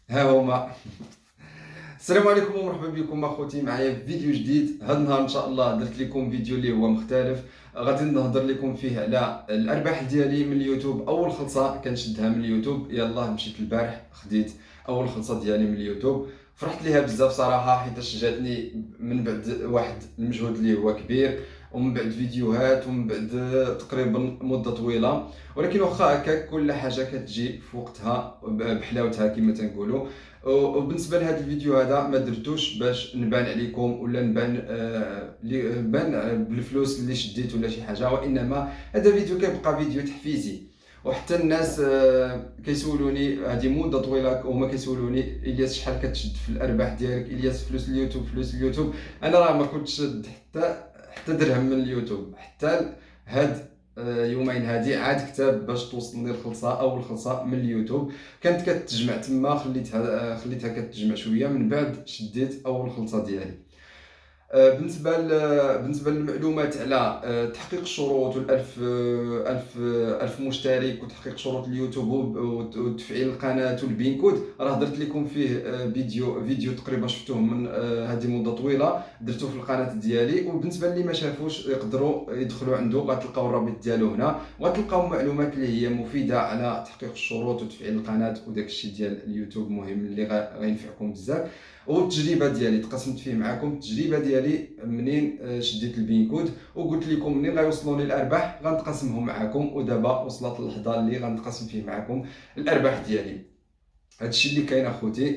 ها هما. السلام عليكم ومرحبا بكم اخوتي معايا في فيديو جديد. هذا النهار ان شاء الله درت لكم فيديو اللي هو مختلف. غادي نهضر لكم فيه على الارباح ديالي من اليوتيوب. اول خلصه كنشدها من اليوتيوب، يلاه مشيت البارح خديت اول خلصه ديالي من اليوتيوب. فرحت ليها بزاف صراحه، حيت جاتني من بعد واحد المجهود اللي هو كبير، ومن بعد فيديوهات، ومن بعد تقريبا مده طويله. ولكن واخا هكاك كل حاجه كتجي في وقتها بحلاوتها كما تنقولوا. وبالنسبه لهذا الفيديو هذا ما درتوش باش نبان عليكم ولا نبان بان بالفلوس اللي شديت ولا شي حاجه، وانما هذا فيديو كيبقى فيديو تحفيزي. وحتى الناس كيسولوني هذه مده طويله، هما كيسولوني الياس شحال كتشد في الارباح ديالك، الياس فلوس اليوتيوب فلوس اليوتيوب. انا راه ما كنتش شد حتى درهم من اليوتيوب حتى هاد يومين هادي. عاد كتاب باش توصلني الخلصه، اول خلصه من اليوتيوب كانت كتجمع تما، خليتها كتجمع شويه، من بعد شديت اول خلصه ديالي. بالنسبه للمعلومات على تحقيق الشروط والألف ألف مشترك وتحقيق شروط اليوتيوب وتفعيل القناة والبين كود، راه درت لكم فيه فيديو تقريبا شفتوه من هذه مدة طويلة، درتو في القناة ديالي. وبالنسبة اللي ما شافوش يقدروا يدخلوا عنده، غتلقاو الرابط ديالو هنا، وغتلقاو معلومات اللي هي مفيدة على تحقيق الشروط وتفعيل القناة وداك الشيء ديال اليوتيوب مهم اللي غينفعكم بزاف. والتجربه ديالي تقسمت فيه معكم، التجربه ديالي منين شديت البين كود وقلت لكم منين غيوصلوني الارباح غنقسمهم معكم. ودابا وصلت اللحظه اللي غنقسم فيه معكم الارباح ديالي. هادشي اللي كاين اخوتي.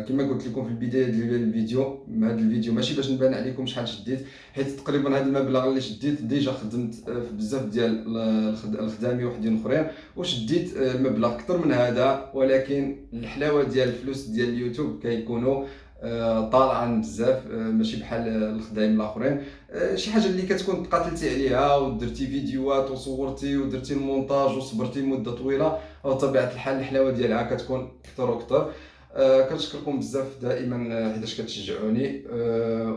كما قلت لكم في البدايه ديال الفيديو، هذا الفيديو ماشي باش نبان عليكم شحال شديت، حيت تقريبا هذا المبلغ اللي شديت ديجا خدمت في بزاف ديال الخدامي وحدين اخرين وشديت المبلغ اكثر من هذا. ولكن الحلاوه ديال الفلوس ديال اليوتيوب كيكونوا طالعين بزاف، ماشي بحال الخدايم الاخرين. شي حاجه اللي كتكون تقاتلتي عليها ودرتي فيديوهات وصورتي ودرتي المونتاج وصبرتي مده طويله، وطبيعه الحال الحلاوه ديالها كتكون اكثر واكثر. كنشكركم بزاف دائما حيتاش كتشجعوني.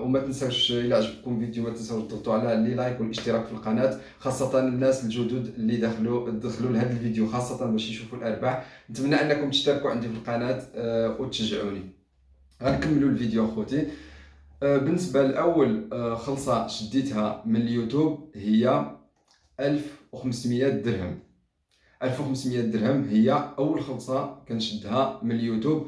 وما تنساوش الا عجبكم الفيديو ما تنساوش تضغطوا على لي لايك والاشتراك في القناه، خاصه الناس الجدد اللي دخلوا لهذا الفيديو خاصه باش يشوفوا الارباح. نتمنى انكم تشتركوا عندي في القناه وتشجعوني. غنكملوا الفيديو اخوتي. بالنسبه لاول خلصه شديتها من اليوتيوب هي 1500 درهم. 1500 درهم هي اول خلصه كنشدها من اليوتيوب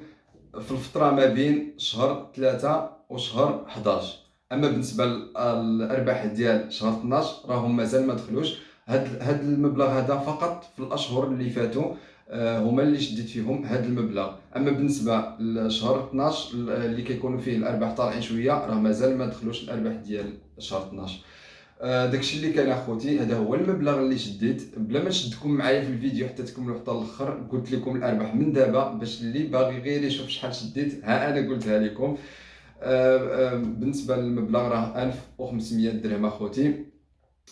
في الفتره ما بين شهر 3 وشهر 11. اما بالنسبه للارباح ديال شهر 12 راهم مازال ما دخلوش. هاد المبلغ هذا فقط في الاشهر اللي فاتوا هما اللي شديت فيهم هذا المبلغ. اما بالنسبه لشهر 12 اللي كيكونوا فيه الارباح طالعين شويه، راه مازال ما دخلوش الارباح ديال شهر 12. داكشي اللي كان اخوتي، هذا هو المبلغ اللي شديت بلا ما نشدكم معايا في الفيديو حتى تكملوا حتى الاخر. قلت لكم الارباح من دابا باش اللي باغي غير يشوف شحال شديت، ها انا قلتها لكم. بالنسبه للمبلغ راه 1500 درهم اخوتي.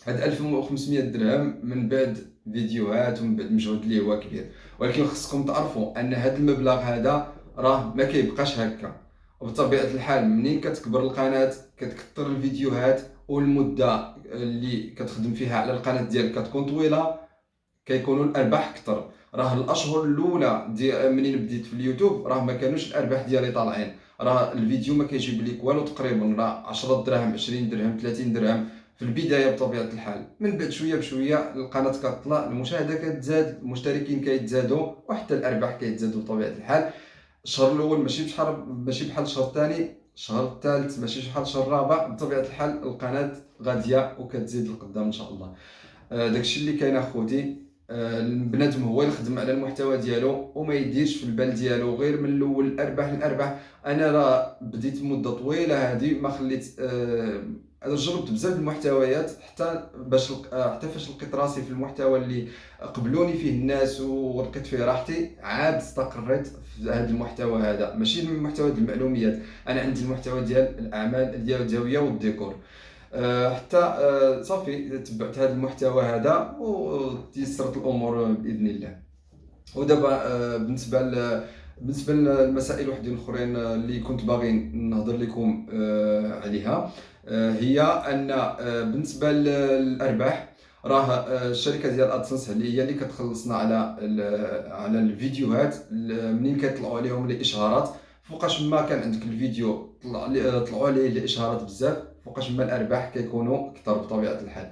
هاد 1500 درهم من بعد فيديوهات ومن بعد مجهود اللي هو كبير. ولكن خصكم تعرفوا ان هاد المبلغ هذا راه ما كيبقاش هكا. وبطبيعه الحال منين كتكبر القناه كتكثر الفيديوهات، والمده اللي كتخدم فيها على القناه ديالك كتكون طويله، كيكونوا الارباح اكثر. راه الاشهر الاولى منين بديت في اليوتيوب راه ما كانوش الارباح ديالي طالعين، راه الفيديو ما كيجيب لك والو تقريبا، راه 10 دراهم 20 درهم 30 درهم في البدايه. بطبيعه الحال من بعد شويه بشويه القناه كتطلع، المشاهده كتزاد، المشتركين كيتزادوا، وحتى الارباح كيتزادوا بطبيعه الحال. الشهر الاول ماشي بحال الشهر الثاني، الشهر الثالث ماشي بحال الشهر الرابع. بطبيعه الحال القناه غاديه وكتزيد لقدام ان شاء الله. داكشي اللي كاين اخوتي. بنادم هو يخدم على المحتوى ديالو وما يديرش في البال ديالو غير من الاول الارباح الارباح. انا راه بديت مده طويله هذه ما خليت. انا جربت بزاف المحتويات حتى فاش لقيت راسي في المحتوى اللي قبلوني فيه الناس ولقيت فيه راحتي، عاد استقريت في هذا المحتوى هذا. ماشي من محتوى المعلوميات، انا عندي المحتوى ديال الاعمال ديال الجويه والديكور. حتى صافي تبعت هذا المحتوى هذا وتيسرت الامور باذن الله. ودابا بالنسبه للمسائل وحدين اخرين اللي كنت باغي نهضر لكم عليها، هي ان بالنسبه للارباح راه الشركه ديال ادسنس هي اللي كتخلصنا على على الفيديوهات منين كيطلعوا عليهم الاشهارات. فوقاش ما كان عندك الفيديو طلعوا عليه الاشهارات بزاف، فوقاش ما الارباح كيكونوا اكثر بطبيعه الحال.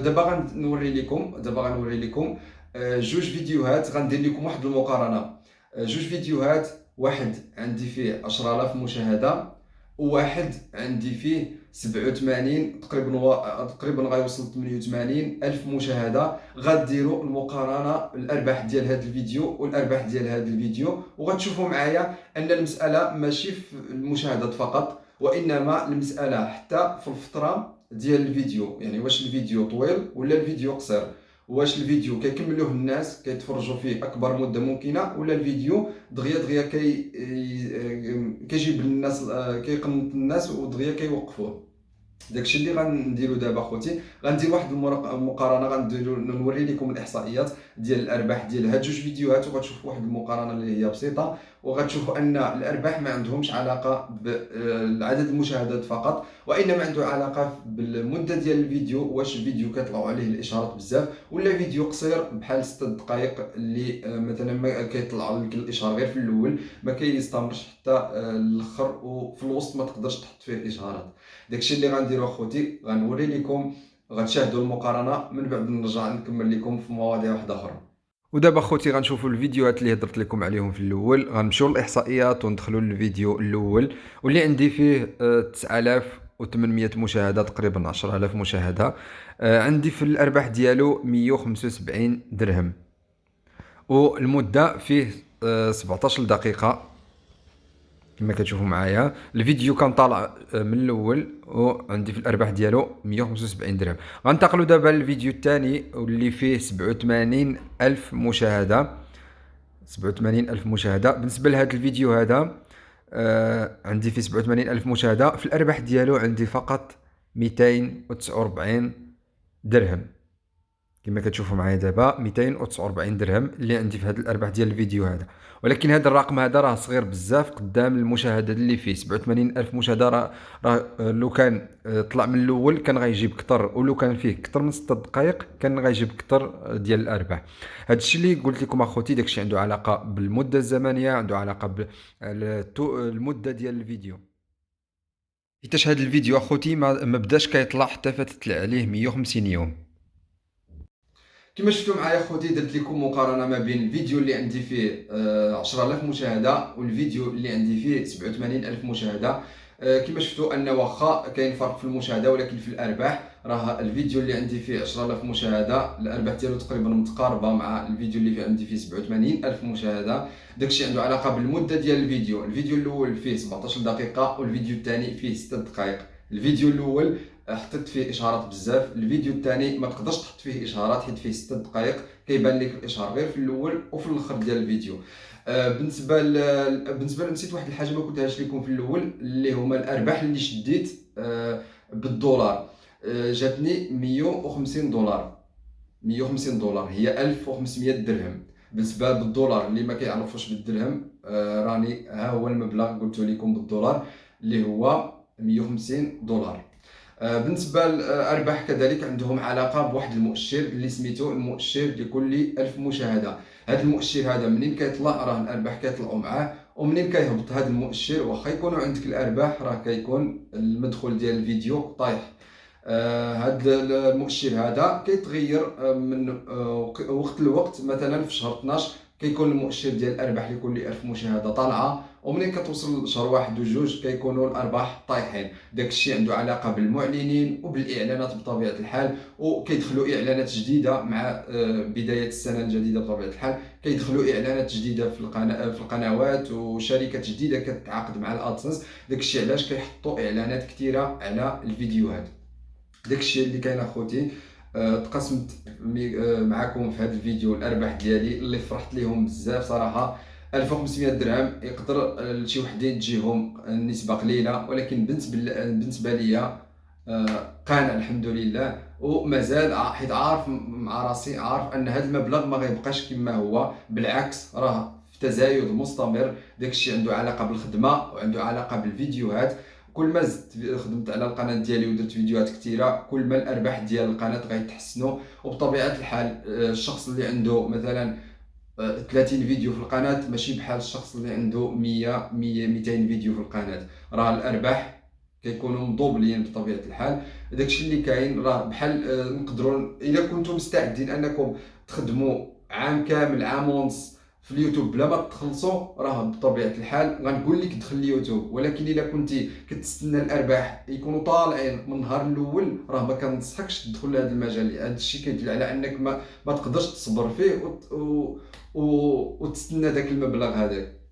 دابا غنوري لكم جوج فيديوهات. غندير لكم واحد المقارنه، جوج فيديوهات، واحد عندي فيه 10000 مشاهده، وواحد عندي فيه 87 تقريبا غيوصل 88 الف مشاهده. غديروا المقارنه الارباح ديال هذا الفيديو والارباح ديال هذا الفيديو، وغتشوفوا معايا ان المساله ماشي في المشاهدات فقط، وانما المساله حتى في الفتره ديال الفيديو. يعني واش الفيديو طويل ولا الفيديو قصير، واش الفيديو كيكملوه الناس كيتفرجوا فيه اكبر مده ممكنه، ولا الفيديو دغيا دغيا كيجيب الناس، كيقنط الناس ودغيا كيوقفوه. داكشي اللي غنديرو دابا خوتي، غندير واحد المقارنه، نوري لكم الاحصائيات ديال الارباح ديال هاد جوج فيديوهات، وغتشوفوا واحد المقارنه اللي هي بسيطه، وغتشوفوا ان الارباح ما عندهمش علاقه بعدد المشاهدات فقط، وانما عنده علاقه بالمده ديال الفيديو. واش الفيديو كيطلعوا عليه الاشارات بزاف، ولا فيديو قصير بحال 6 دقائق اللي مثلا ما كيطلع لك الاشهار غير في الاول، ما كيستمرش حتى الاخر، وفي الوسط ما تقدرش تحط فيه الاشهارات. داكشي اللي غنديرو اخوتي، غنوري لكم، غتشاهدوا المقارنه، من بعد نرجع نكمل لكم في مواضيع واحده اخرى. ودابا خوتي غنشوفوا الفيديوهات اللي هضرت لكم عليهم في الاول. غنمشيو للاحصائيات وندخلوا للفيديو الاول، واللي عندي فيه 9800 مشاهده، تقريبا 10000 مشاهده. عندي في الارباح ديالو 175 درهم، والمده فيه 17 دقيقه كما كتشوفوا معايا. الفيديو كان طالع من الاول، وعندي في الارباح ديالو 175 درهم. غنتقلوا دابا للفيديو الثاني واللي فيه 87 الف مشاهده. 87 الف مشاهده بالنسبه لهذا الفيديو هذا، عندي فيه 87 الف مشاهده. في الارباح ديالو عندي فقط 249 درهم كما كتشوفوا معايا دابا. 249 درهم اللي عندي في هذا الارباح ديال الفيديو هذا، ولكن هذا الرقم هذا راه صغير بزاف قدام المشاهده اللي فيه 87 الف مشاهده. راه لو كان طلع من الاول كان غيجيب اكثر، ولو كان فيه اكثر من 6 دقائق كان غيجيب اكثر ديال الارباح. هذا الشيء اللي قلت لكم اخوتي، داكشي عنده علاقه بالمده الزمنيه، عنده علاقه بالمده ديال الفيديو. حيتاش هذا الفيديو اخوتي ما بداش كيطلع حتى فاتت عليه 150 يوم. كما شفتوا معايا خوتي، درت لكم مقارنه ما بين الفيديو اللي عندي فيه 10000 مشاهده والفيديو اللي عندي فيه 87000 مشاهده. كما شفتوا ان واخا كاين فرق في المشاهده، ولكن في الارباح راه الفيديو اللي عندي فيه 10000 مشاهده الارباح ديالو تقريبا متقاربه مع الفيديو اللي فيه عندي فيه 87000 مشاهده. داكشي عنده علاقه بالمده ديال الفيديو. الفيديو الاول فيه 17 دقيقه، والفيديو الثاني فيه 6 دقائق. الفيديو الاول حطيت فيه اشهارات بزاف، الفيديو الثاني ما تقدرش تحط فيه اشهارات حيت فيه 6 دقائق، كيبان لك الاشهار غير في الاول وفي الاخر ديال الفيديو. بالنسبه نسيت واحد الحاجه ما قلتهاش لكم في الاول، اللي هما الارباح اللي شديت بالدولار. جاتني 150 دولار. 150 دولار هي 1500 درهم. بالنسبه بالدولار اللي ما كيعرفوش بالدرهم، راني ها هو المبلغ قلت لكم بالدولار اللي هو 150 دولار. بالنسبه للارباح كذلك عندهم علاقه بواحد المؤشر اللي سميتو المؤشر لكل 1000 مشاهده. هذا المؤشر هذا منين كيطلع راه الارباح كيطلعوا معاه، ومنين كيهبط هذا المؤشر واخا يكونوا عندك الارباح راه كيكون المدخول ديال الفيديو طايح. هذا المؤشر هذا كيتغير من وقت لوقت. مثلا في شهر 12 كيكون المؤشر ديال الارباح لكل 1000 مشاهده طالعه، ومنين كتوصل شهر واحد وجوج كيكونوا الارباح طايحين. داك الشيء عنده علاقه بالمعلنين وبالاعلانات بطبيعه الحال، وكيدخلوا اعلانات جديده مع بدايه السنه الجديده بطبيعه الحال. كيدخلوا اعلانات جديده في القنوات، وشركات جديده كتعاقد مع الادسنس. داك الشيء علاش كيحطوا اعلانات كثيره على الفيديوهات. داكشي اللي كاين اخوتي. تقاسمت معكم في هذا الفيديو الارباح ديالي اللي فرحت ليهم بزاف صراحه. 1500 درهم يقدر لشي وحدين تجيهم نسبه قليله، ولكن بالنسبه ليا قانع الحمد لله. ومازال حيت عارف مع راسي، عارف ان هذا المبلغ ما غيبقاش كما هو، بالعكس راه في تزايد مستمر. داكشي عنده علاقه بالخدمه وعنده علاقه بالفيديوهات. كل ما زدت خدمت على القناه ديالي ودرت فيديوهات كثيره، كل ما الارباح ديال القناه غيتحسنوا. وبطبيعه الحال الشخص اللي عنده مثلا 30 فيديو في القناه ماشي بحال الشخص اللي عنده 100 200 فيديو في القناه. راه الارباح كيكونوا مدوبلين بطبيعه الحال. داكشي اللي كاين راه بحال نقدروا الا كنتم مستعدين انكم تخدموا عام كامل، عام ونص في اليوتيوب بلا ما تخلصوا، راه بطبيعه الحال غنقول لك دخل اليوتيوب. ولكن الا كنتي كتستنى الارباح يكونوا طالعين من النهار الاول، راه ما كنصحكش تدخل لهذا المجال. هذا الشيء كيدل على انك ما تقدرش تصبر فيه وتستنى داك المبلغ هذاك.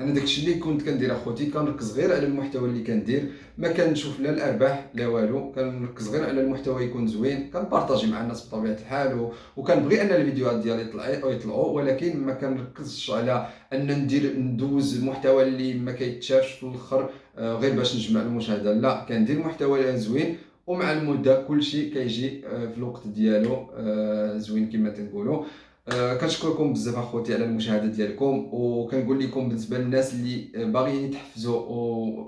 انا داكشي اللي كنت كندير اخوتي، كنركز غير على المحتوى اللي كندير، ما كنشوف لا الارباح لا والو، كنركز غير على المحتوى يكون زوين، كنبارطاجي مع الناس بطبيعه الحال وكنبغي ان الفيديوهات ديالي يطلعوا. ولكن ما كنركزش على ان ندوز المحتوى اللي ما كيتشافش في الاخر غير باش نجمع المشاهده. لا، كندير محتوى زوين، ومع المده كلشي كيجي في الوقت ديالو زوين كما تنقولوا. كنشكركم بزاف اخوتي على المشاهده ديالكم، وكنقول لكم بالنسبه للناس اللي باغيين يتحفزوا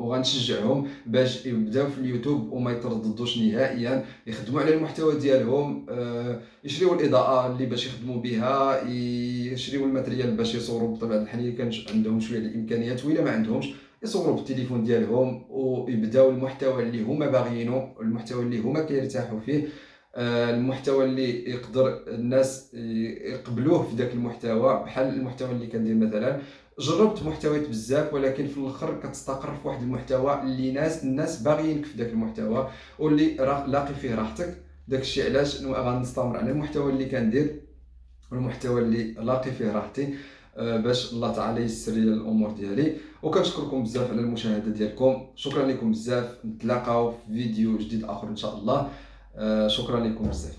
وغنشجعهم باش يبداو في اليوتيوب وما يترددوش نهائيا، يخدموا على المحتوى ديالهم، يشريوا الاضاءه اللي باش يخدموا بها، يشريوا الماتريال باش يصوروا بطبيعه الحال اللي كان عندهم شويه الامكانيات، وإلا ما عندهمش يصوروا بالتليفون ديالهم ويبداو المحتوى اللي هما باغيينه، المحتوى اللي هما كيرتاحوا فيه، المحتوى اللي يقدر الناس يقبلوه في ذاك المحتوى. بحال المحتوى اللي كندير مثلا، جربت محتويات بزاف، ولكن في الاخر كتستقر في واحد المحتوى اللي الناس باغيينك في ذاك المحتوى واللي لاقي فيه راحتك. داكشي علاش غنستمر على المحتوى اللي كندير والمحتوى اللي لاقي فيه راحتي، باش الله تعالى يسر لي الامور ديالي. وكنشكركم بزاف على المشاهده ديالكم، شكرا لكم بزاف، نتلاقاو في فيديو جديد اخر ان شاء الله. شكرا لكم بزاف.